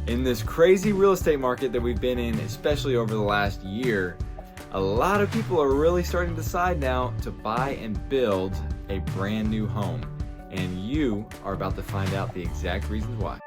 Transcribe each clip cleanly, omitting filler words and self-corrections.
In this crazy real estate market that we've been in, especially over the last year, a lot of people are really starting to decide now to buy and build a brand new home. And you are about to find out the exact reasons why.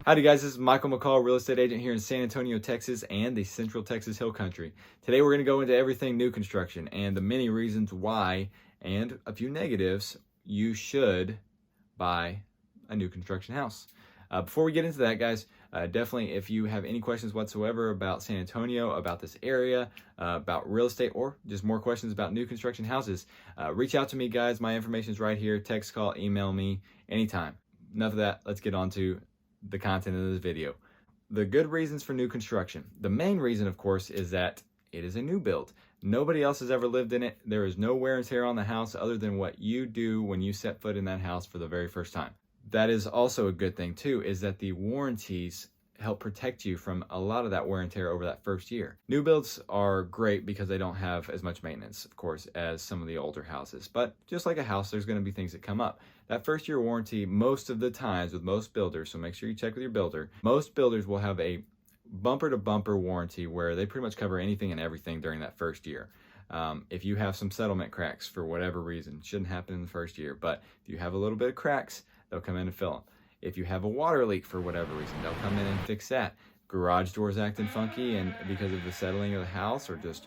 Howdy guys, this is Michael McCall, real estate agent here in San Antonio, Texas and the Central Texas Hill Country. Today we're going to go into everything new construction and the many reasons why and a few negatives you should buy a new construction house. Before we get into that guys, definitely if you have any questions whatsoever about San Antonio, about this area, about real estate, or just more questions about new construction houses, reach out to me guys. My information is right here. Text, call, email me anytime. Enough of that. Let's get on to the content of this video. The good reasons for new construction. The main reason, of course, is that it is a new build. Nobody else has ever lived in it. There is no wear and tear on the house other than what you do when you set foot in that house for the very first time. That is also a good thing too, is that the warranties help protect you from a lot of that wear and tear over that first year. New builds are great because they don't have as much maintenance, of course, as some of the older houses. But just like a house, there's going to be things that come up. That first year warranty, most of the times with most builders, so make sure you check with your builder, most builders will have a bumper to bumper warranty where they pretty much cover anything and everything during that first year. If you have some settlement cracks for whatever reason, shouldn't happen in the first year, but if you have a little bit of cracks, they'll come in and fill them. If you have a water leak for whatever reason, they'll come in and fix that. Garage doors acting funky and because of the settling of the house or just,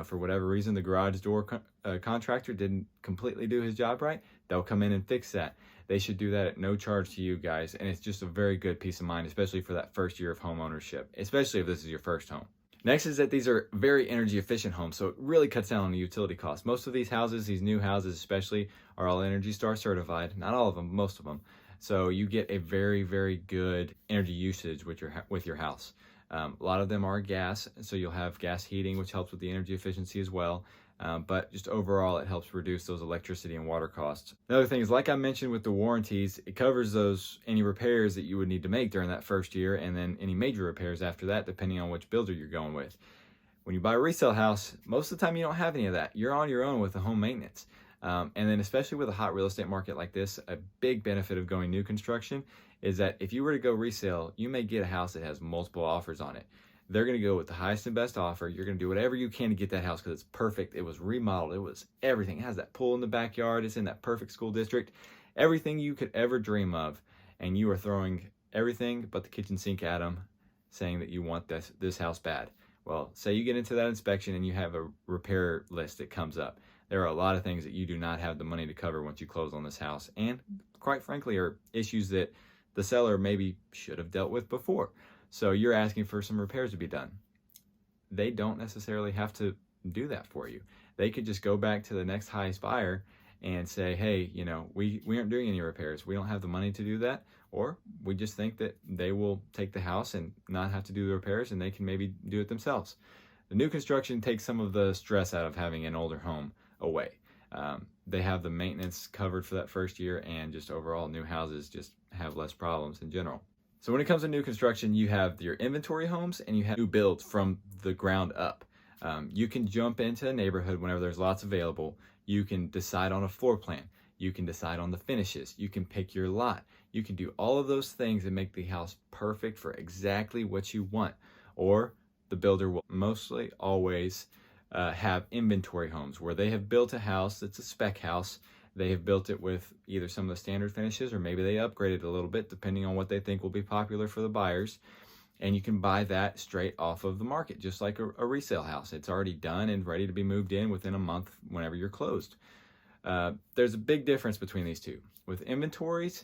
for whatever reason, the garage door contractor didn't completely do his job right, they'll come in and fix that. They should do that at no charge to you guys. And it's just a very good peace of mind, especially for that first year of home ownership, especially if this is your first home. Next is that these are very energy efficient homes, so it really cuts down on the utility costs. Most of these houses, these new houses especially, are all Energy Star certified. Not all of them, most of them. So you get a very, very good energy usage with your house. A lot of them are gas, so you'll have gas heating, which helps with the energy efficiency as well. But just overall, it helps reduce those electricity and water costs. Another thing is, like I mentioned with the warranties, it covers any repairs that you would need to make during that first year, and then any major repairs after that, depending on which builder you're going with. When you buy a resale house, most of the time you don't have any of that. You're on your own with the home maintenance. And then especially with a hot real estate market like this, a big benefit of going new construction is that if you were to go resale, you may get a house that has multiple offers on it. They're going to go with the highest and best offer. You're going to do whatever you can to get that house because it's perfect. It was remodeled. It was everything. It has that pool in the backyard. It's in that perfect school district. Everything you could ever dream of. And you are throwing everything but the kitchen sink at them, saying that you want this house bad. Well, say you get into that inspection and you have a repair list that comes up. There are a lot of things that you do not have the money to cover once you close on this house. And quite frankly, are issues that the seller maybe should have dealt with before. So you're asking for some repairs to be done. They don't necessarily have to do that for you. They could just go back to the next highest buyer and say, hey, we aren't doing any repairs. We don't have the money to do that. Or we just think that they will take the house and not have to do the repairs and they can maybe do it themselves. The new construction takes some of the stress out of having an older home away. They have the maintenance covered for that first year, and just overall new houses just have less problems in general. So when it comes to new construction, you have your inventory homes and you have new builds from the ground up. You can jump into a neighborhood whenever there's lots available. You can decide on a floor plan. You can decide on the finishes. You can pick your lot. You can do all of those things and make the house perfect for exactly what you want. Or the builder will mostly always have inventory homes where they have built a house that's a spec house. They have built it with either some of the standard finishes or maybe they upgrade it a little bit depending on what they think will be popular for the buyers. And you can buy that straight off of the market, just like a resale house. It's already done and ready to be moved in within a month whenever you're closed. There's a big difference between these two. With inventories,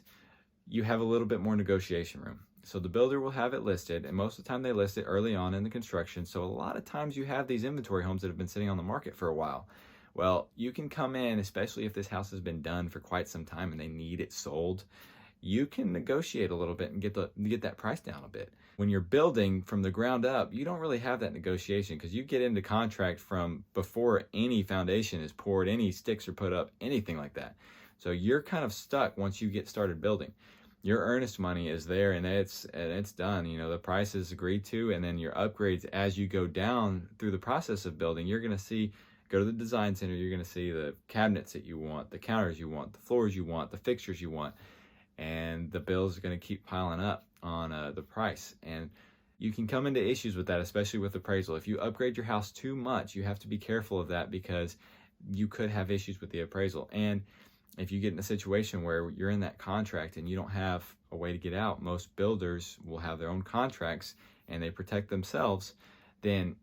you have a little bit more negotiation room. So the builder will have it listed, and most of the time they list it early on in the construction. So a lot of times you have these inventory homes that have been sitting on the market for a while. Well, you can come in, especially if this house has been done for quite some time and they need it sold. You can negotiate a little bit and get that price down a bit. When you're building from the ground up, you don't really have that negotiation because you get into contract from before any foundation is poured, any sticks are put up, anything like that. So you're kind of stuck once you get started building. your earnest money is there, and it's done. You know, the price is agreed to, and then your upgrades as you go down through the process of building, you're going to see, go to the design center, you're going to see the cabinets that you want, the counters you want, the floors you want, the fixtures you want, and the bills are going to keep piling up on the price. And you can come into issues with that, especially with appraisal. If you upgrade your house too much, you have to be careful of that, because you could have issues with the appraisal. And if you get in a situation where you're in that contract and you don't have a way to get out, most builders will have their own contracts and they protect themselves, then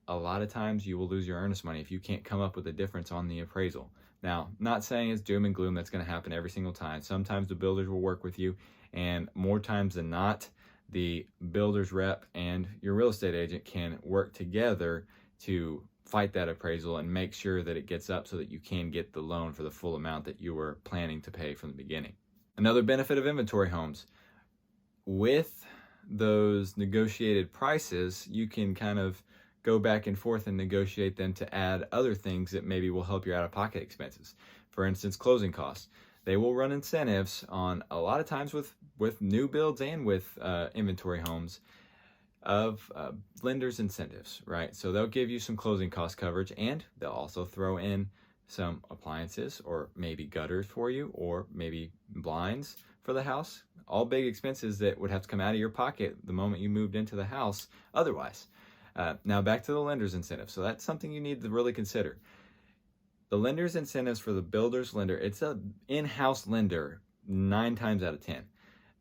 a lot of times you will lose your earnest money if you can't come up with a difference on the appraisal. Now, not saying it's doom and gloom that's going to happen every single time. Sometimes the builders will work with you, and more times than not, the builder's rep and your real estate agent can work together to fight that appraisal and make sure that it gets up so that you can get the loan for the full amount that you were planning to pay from the beginning. Another benefit of inventory homes, with those negotiated prices, you can kind of go back and forth and negotiate them to add other things that maybe will help your out-of-pocket expenses. For instance, closing costs. They will run incentives on, a lot of times with new builds and with inventory homes, of lenders' incentives, right? So they'll give you some closing cost coverage, and they'll also throw in some appliances or maybe gutters for you, or maybe blinds for the house. All big expenses that would have to come out of your pocket the moment you moved into the house otherwise. Now back to the lender's incentive. So that's something you need to really consider. The lender's incentives for the builder's lender, it's an in-house lender 9 times out of 10.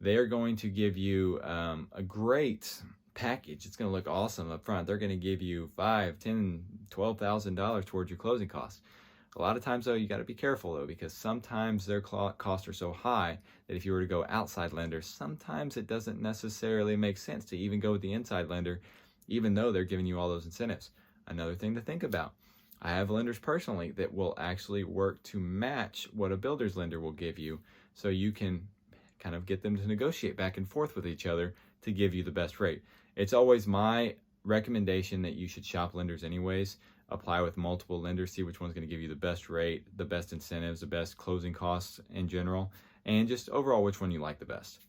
They are going to give you a great package. It's going to look awesome up front. They're going to give you $5,000, $10,000, $12,000 towards your closing costs. A lot of times though, you got to be careful though, because sometimes their costs are so high that if you were to go outside lenders, sometimes it doesn't necessarily make sense to even go with the inside lender, even though they're giving you all those incentives. Another thing to think about, I have lenders personally that will actually work to match what a builder's lender will give you, so you can kind of get them to negotiate back and forth with each other to give you the best rate. It's always my recommendation that you should shop lenders anyways, apply with multiple lenders, see which one's going to give you the best rate, the best incentives, the best closing costs in general, and just overall which one you like the best.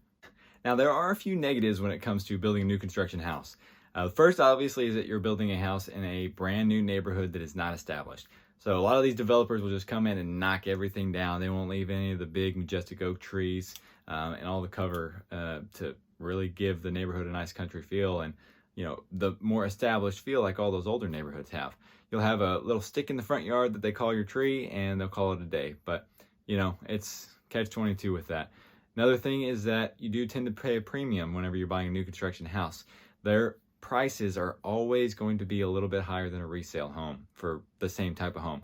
Now, there are a few negatives when it comes to building a new construction house. First, obviously, is that you're building a house in a brand new neighborhood that is not established. So a lot of these developers will just come in and knock everything down. They won't leave any of the big majestic oak trees and all the cover to really give the neighborhood a nice country feel, and the more established feel like all those older neighborhoods have. You'll have a little stick in the front yard that they call your tree, and they'll call it a day. But it's catch-22 with that. Another thing is that you do tend to pay a premium whenever you're buying a new construction house. Their prices are always going to be a little bit higher than a resale home for the same type of home.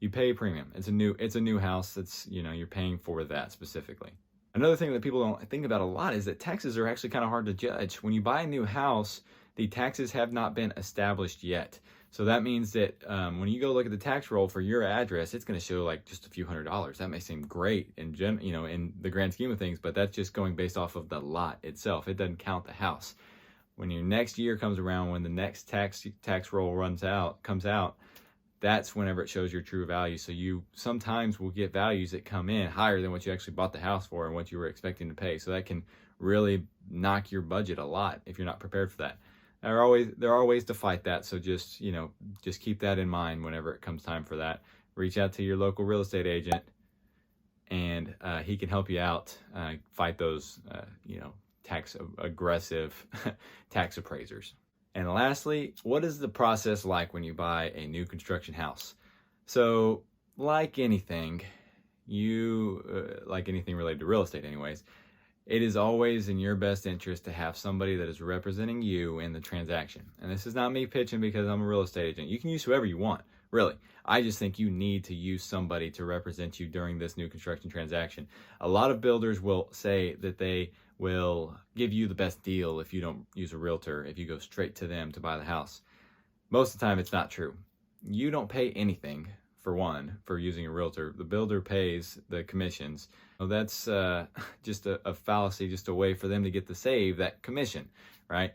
You pay a premium. It's a new house. That's you're paying for that specifically. Another thing that people don't think about a lot is that taxes are actually kind of hard to judge. When you buy a new house, the taxes have not been established yet. So that means that when you go look at the tax roll for your address, it's going to show like just a few $100s. That may seem great in in the grand scheme of things, but that's just going based off of the lot itself. It doesn't count the house. When your next year comes around, when the next tax roll comes out, that's whenever it shows your true value. So you sometimes will get values that come in higher than what you actually bought the house for and what you were expecting to pay. So that can really knock your budget a lot if you're not prepared for that. There are ways to fight that. So just keep that in mind whenever it comes time for that. Reach out to your local real estate agent, and he can help you out, fight those, tax aggressive tax appraisers. And lastly, what is the process like when you buy a new construction house? So like anything, like anything related to real estate anyways, it is always in your best interest to have somebody that is representing you in the transaction. And this is not me pitching because I'm a real estate agent. You can use whoever you want, really. I just think you need to use somebody to represent you during this new construction transaction. A lot of builders will say that they will give you the best deal if you don't use a realtor, if you go straight to them to buy the house. Most of the time, it's not true. You don't pay anything, for using a realtor. The builder pays the commissions. So that's just a fallacy, just a way for them to get to save that commission, right?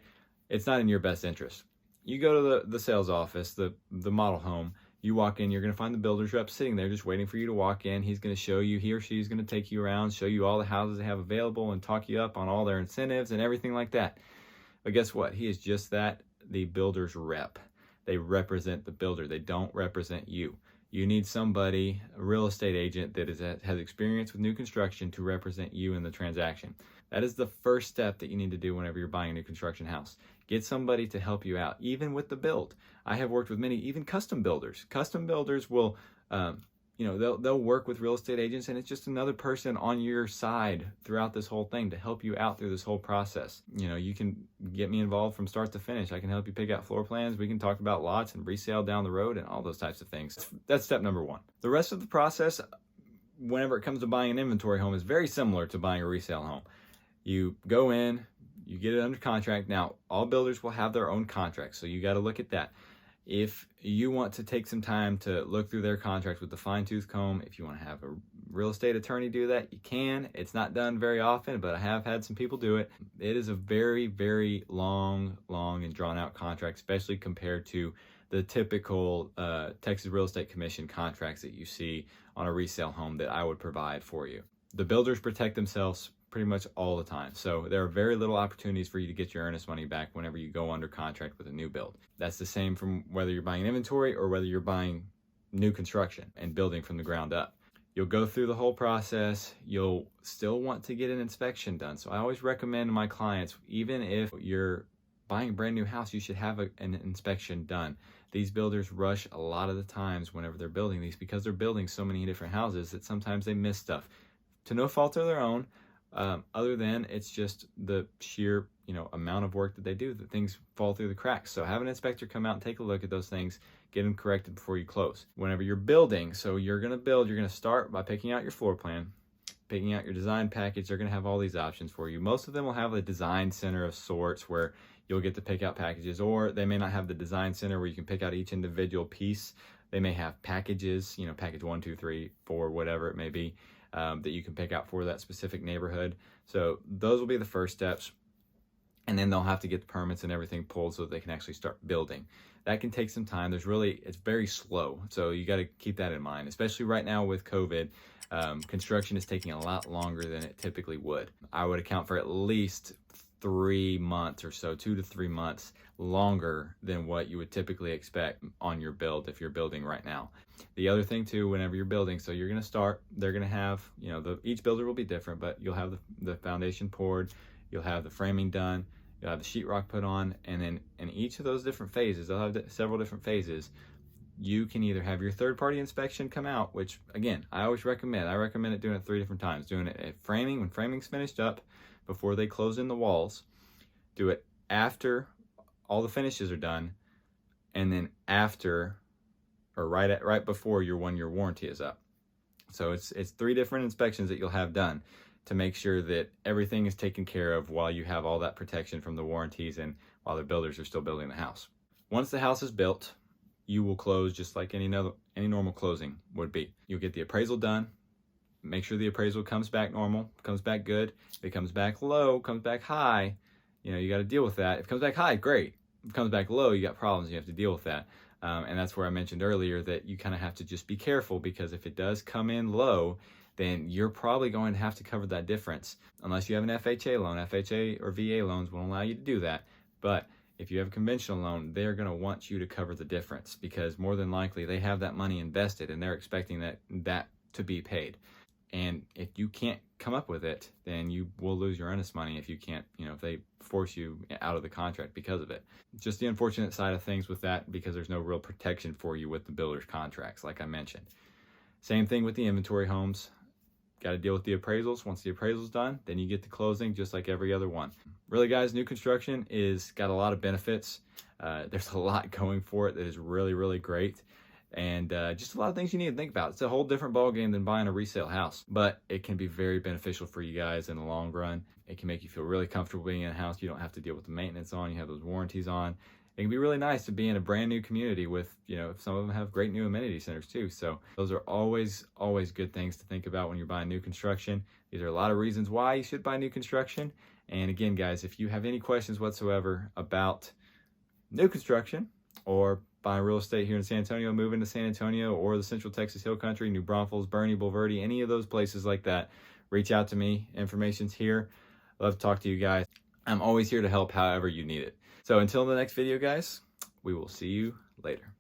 It's not in your best interest. You go to the sales office, the model home, You walk in, you're going to find the builder's rep sitting there just waiting for you to walk in. He's going to show you, he or she's going to take you around, show you all the houses they have available and talk you up on all their incentives and everything like that. But guess what? He is just that, the builder's rep. They represent the builder. They don't represent you. You need somebody, a real estate agent that has experience with new construction to represent you in the transaction. That is the first step that you need to do whenever you're buying a new construction house. Get somebody to help you out, even with the build. I have worked with many, even custom builders. Custom builders will, they'll work with real estate agents, and it's just another person on your side throughout this whole thing to help you out through this whole process. You can get me involved from start to finish. I can help you pick out floor plans. We can talk about lots and resale down the road and all those types of things. That's step number one. The rest of the process, whenever it comes to buying an inventory home, is very similar to buying a resale home. You go in, you get it under contract. Now, all builders will have their own contracts, so you got to look at that. If you want to take some time to look through their contract with the fine-tooth comb, if you want to have a real estate attorney do that, you can. It's not done very often, but I have had some people do it. It is a very, very long and drawn-out contract, especially compared to the typical Texas Real Estate Commission contracts that you see on a resale home that I would provide for you. The builders protect themselves pretty much all the time. So there are very little opportunities for you to get your earnest money back whenever you go under contract with a new build. That's the same from whether you're buying inventory or whether you're buying new construction and building from the ground up. You'll go through the whole process. You'll still want to get an inspection done. So I always recommend to my clients, even if you're buying a brand new house, you should have an inspection done. These builders rush a lot of the times whenever they're building these because they're building so many different houses that sometimes they miss stuff to no fault of their own. Other than it's just the sheer, amount of work that they do, that things fall through the cracks. So have an inspector come out and take a look at those things, get them corrected before you close. Whenever you're building, so you're going to start by picking out your floor plan, picking out your design package. They're going to have all these options for you. Most of them will have a design center of sorts where you'll get to pick out packages, or they may not have the design center where you can pick out each individual piece. They may have packages, package 1, 2, 3, 4, whatever it may be. That you can pick out for that specific neighborhood. So those will be the first steps. And then they'll have to get the permits and everything pulled so that they can actually start building. That can take some time. It's very slow. So you got to keep that in mind, especially right now with COVID. Construction is taking a lot longer than it typically would. I would account for at least 3 months or so, 2 to 3 months longer than what you would typically expect on your build if you're building right now. The other thing too, whenever you're building, so you're going to start, they're going to have, each builder will be different, but you'll have the foundation poured, you'll have the framing done, you'll have the sheetrock put on, and then in each of those different phases, they'll have several different phases. You can either have your third-party inspection come out, which again, I recommend it doing it 3 different times. Doing it at framing, when framing's finished up, before they close in the walls. Do it after all the finishes are done, and then after, or right before your 1-year warranty is up. So it's 3 different inspections that you'll have done to make sure that everything is taken care of while you have all that protection from the warranties and while the builders are still building the house. Once the house is built, you will close just like any normal closing would be. You'll get the appraisal done. Make sure the appraisal comes back normal, comes back good. If it comes back low, comes back high, you got to deal with that. If it comes back high, great. If it comes back low, you got problems. You have to deal with that. And that's where I mentioned earlier that you kind of have to just be careful, because if it does come in low, then you're probably going to have to cover that difference. Unless you have an FHA loan. FHA or VA loans won't allow you to do that. But if you have a conventional loan, they're going to want you to cover the difference, because more than likely they have that money invested and they're expecting that to be paid. And if you can't come up with it, then you will lose your earnest money if you can't, if they force you out of the contract because of it. Just the unfortunate side of things with that, because there's no real protection for you with the builder's contracts, like I mentioned. Same thing with the inventory homes. Got to deal with the appraisals. Once the appraisal's done, then you get the closing just like every other one. Really, guys, new construction is got a lot of benefits. There's a lot going for it that is really, really great. And just a lot of things you need to think about. It's a whole different ballgame than buying a resale house, but it can be very beneficial for you guys in the long run. It can make you feel really comfortable being in a house you don't have to deal with the maintenance on. You have those warranties on. It can be really nice to be in a brand new community with, some of them have great new amenity centers too. So those are always good things to think about when you're buying new construction. These are a lot of reasons why you should buy new construction. And again, guys, if you have any questions whatsoever about new construction, or buying real estate here in San Antonio, moving to San Antonio or the Central Texas Hill Country, New Braunfels, Bernie, Bulverde, any of those places like that, reach out to me. Information's here. Love to talk to you guys. I'm always here to help however you need it. So until the next video, guys, we will see you later.